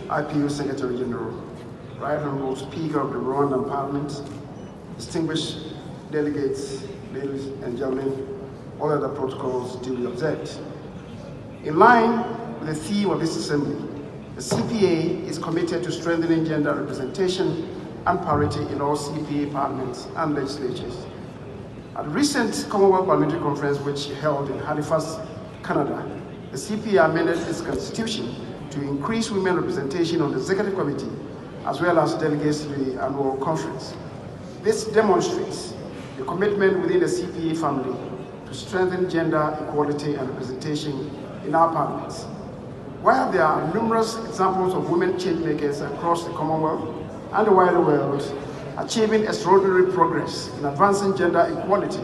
IPU Secretary General, Right Honorable Speaker of the Rwandan Parliament, distinguished delegates, ladies and gentlemen, all other protocols duly observed. In line with the theme of this assembly, the CPA is committed to strengthening gender representation and parity in all CPA parliaments and legislatures. At the recent Commonwealth Parliamentary Conference, which held in Halifax, Canada, the CPA amended its constitution to increase women representation on the executive committee as well as delegates to the annual conference. This demonstrates the commitment within the CPA family to strengthen gender equality and representation in our parliaments. While there are numerous examples of women changemakers across the Commonwealth and the wider world achieving extraordinary progress in advancing gender equality,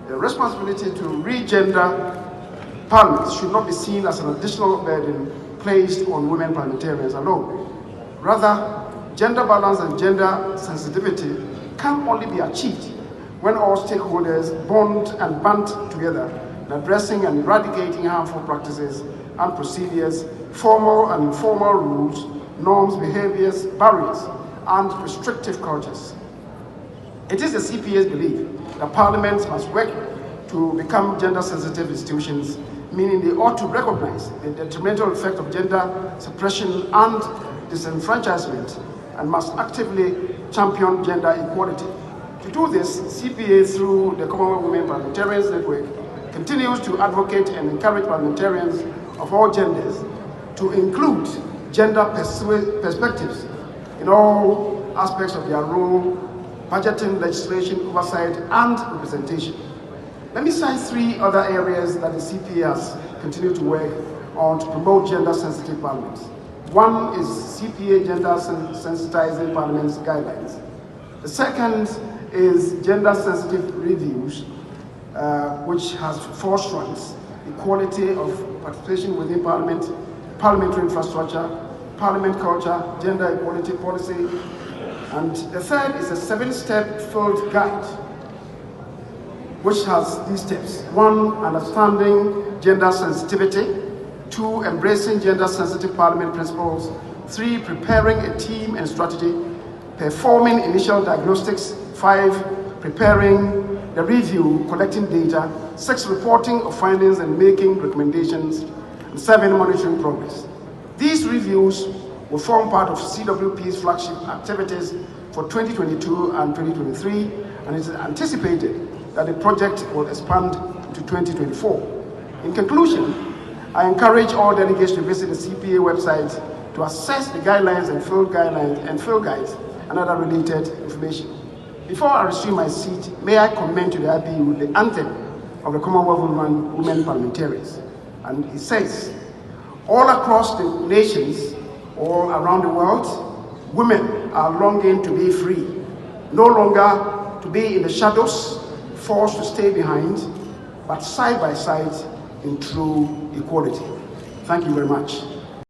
the responsibility to re-gender parliaments should not be seen as an additional burden placed on women parliamentarians alone. Rather, gender balance and gender sensitivity can only be achieved when all stakeholders bond and band together in addressing and eradicating harmful practices and procedures, formal and informal rules, norms, behaviors, barriers, and restrictive cultures. It is the CPA's belief that parliaments must work to become gender-sensitive institutions, meaning they ought to recognize the detrimental effect of gender suppression and disenfranchisement, and must actively champion gender equality. To do this, CPA, through the Commonwealth Women Parliamentarians Network, continues to advocate and encourage parliamentarians of all genders to include gender perspectives in all aspects of their role, budgeting, legislation, oversight, and representation. Let me cite three other areas that the CPA has continued to work on to promote gender-sensitive parliaments. One is CPA Gender Sensitizing Parliaments Guidelines. The second is Gender-Sensitive Reviews, which has four strands: equality of participation within Parliament, parliamentary infrastructure, parliament culture, gender equality policy, and the third is a 7-step field guide, which has these steps. 1, understanding gender sensitivity. 2, embracing gender-sensitive parliament principles. 3, preparing a team and strategy. Performing initial diagnostics. 5, preparing the review, collecting data. 6, reporting of findings and making recommendations. And 7, monitoring progress. These reviews will form part of CWP's flagship activities for 2022 and 2023, and it is anticipated that the project will expand to 2024. In conclusion, I encourage all delegates to visit the CPA website to assess the guidelines and field guides and other related information. Before I resume my seat, may I commend to the IPU the anthem of the Commonwealth Women Parliamentarians. And it says, all across the nations, all around the world, women are longing to be free, no longer to be in the shadows, forced to stay behind, but side by side in true equality. Thank you very much.